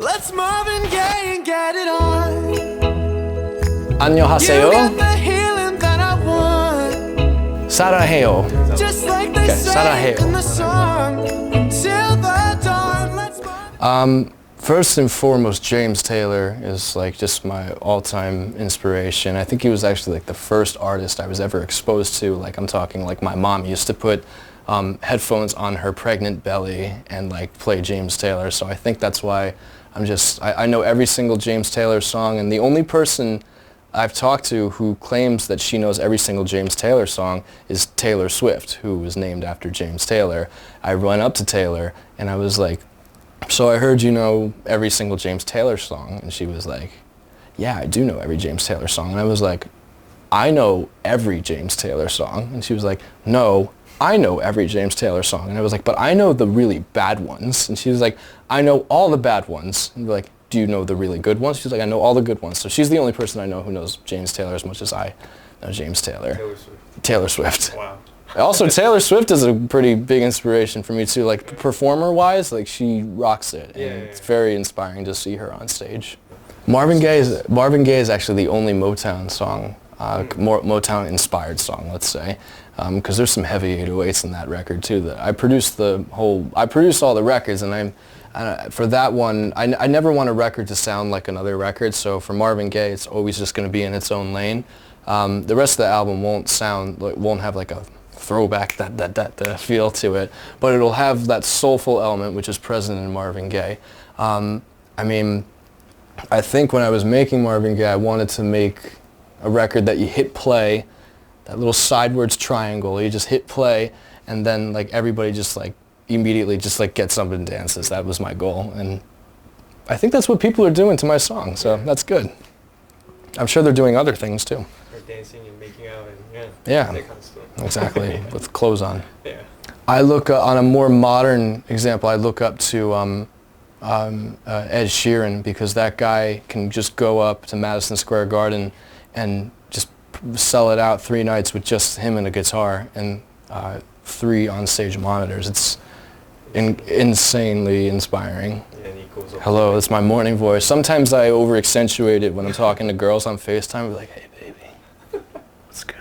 Let's Marvin Gaye and get it on. 안녕하세요. You got the healing that I want. 사랑해요. Just like they say 사랑해요. in the song. Until the dawn. Let's Marvin. First and foremost, James Taylor is like just my all-time inspiration. I think he was actually like the first artist I was ever exposed to. Like I'm talking like my mom used to put headphones on her pregnant belly and like play James Taylor. So I think that's why I know every single James Taylor song, and the only person I've talked to who claims that she knows every single James Taylor song is Taylor Swift, who was named after James Taylor. I went up to Taylor and I was like, so I heard you know every single James Taylor song, and she was like, yeah, I do know every James Taylor song. And I was like, I know every James Taylor song. And she was like, no, I know every James Taylor song. And I was like, but I know the really bad ones. And she was like, I know all the bad ones. And we're like, do you know the really good ones? She's like, I know all the good ones. So she's the only person I know who knows James Taylor as much as I know James Taylor. Taylor Swift. Taylor Swift. Wow. Also, Taylor Swift is a pretty big inspiration for me too. Like performer-wise, like she rocks it, and it's very inspiring to see her on stage. Marvin Gaye is actually the only Motown song, Motown-inspired song, let's say, because there's some heavy 808s in that record too. That I produced all the records, and for that one, I never want a record to sound like another record. So for Marvin Gaye, it's always just going to be in its own lane. The rest of the album won't have like a throwback that feel to it, but it'll have that soulful element which is present in Marvin Gaye. I mean, I think when I was making Marvin Gaye, I wanted to make a record that you hit play, that little sideways triangle, you just hit play, and then like everybody just like immediately just like gets up and dances. That was my goal, and I think that's what people are doing to my song, so that's good. I'm sure they're doing other ththings too. Or dancing and making out and yeah. that kind of stuff. Exactly, with clothes on. Yeah. I look on a more modern example. I look up to Ed Sheeran, because that guy can just go up to Madison Square Garden and just sell it out 3 nights with just him and a guitar and 3 on-stage monitors. It's insanely inspiring. Yeah, and he goes up. Hello, it's my morning voice. Sometimes I over-accentuate it when I'm talking to girls on FaceTime. I'm like, hey, baby, what's good?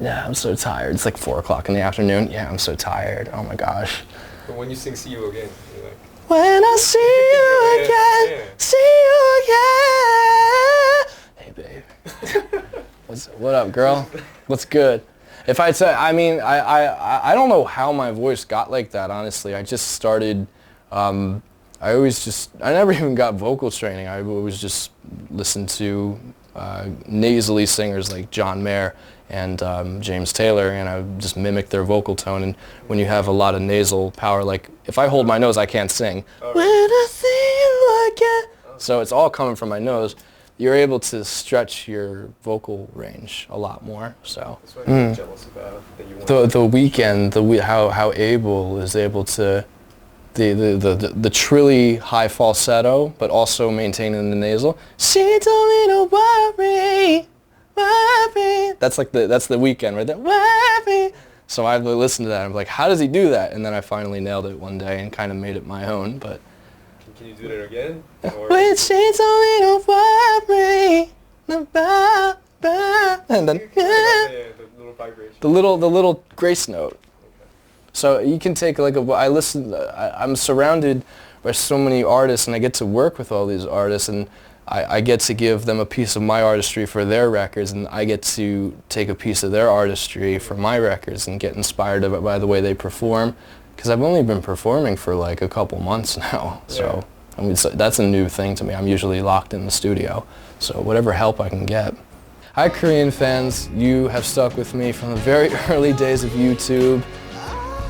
Yeah, I'm so tired. It's like 4 o'clock in the afternoon. Yeah, I'm so tired. Oh my gosh. But when you sing "See You Again," you're like, when I see you again, see you again. Hey, babe. What up, girl? What's good? If I say, I mean, I don't know how my voice got like that, honestly. I just started, I never even got vocal training. I always just listened to nasally singers like John Mayer and James Taylor, and I would just mimic their vocal tone. And when you have a lot of nasal power, like if I hold my nose, I can't sing. When I see you again. So it's all coming from my nose. You're able to stretch your vocal range a lot more. So that's what I'm jealous about. That you want the weekend, how Abel is able to the trilly high falsetto, but also maintaining the nasal. She told me to worry. That's the weekend right there. Worry. So I listened to that. I'm like, how does he do that? And then I finally nailed it one day and kind of made it my own. But can you do that again? when she told me to worry about, and then the little vibration. the little grace note. Okay. So you can take like I'm surrounded by so many artists, and I get to work with all these artists, and I get to give them a piece of my artistry for their records, and I get to take a piece of their artistry for my records and get inspired by the way they perform, because I've only been performing for like a couple months now. So I mean, that's a new thing to me. I'm usually locked in the studio, so whatever help I can get. Hi Korean fans, you have stuck with me from the very early days of YouTube.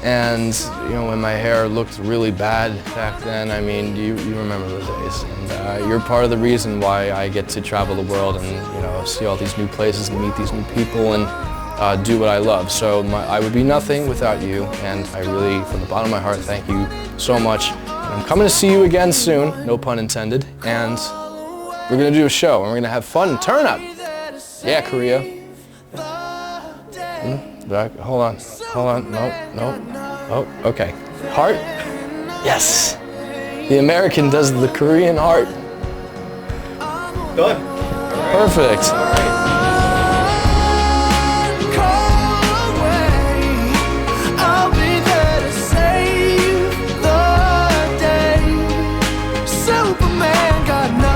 And you know, when my hair looked really bad back then, I mean, you remember those days. And you're part of the reason why I get to travel the world and see all these new places and meet these new people and do what I love. So I would be nothing without you, and I really, from the bottom of my heart, thank you so much. And I'm coming to see you again soon, no pun intended, and we're gonna do a show and we're gonna have fun. Turn up! Yeah, Korea. Back. Hold on. No. Oh, okay. Heart? Yes. The American does the Korean heart. Done. Perfect. I'll be there to save the day. Superman got nothing.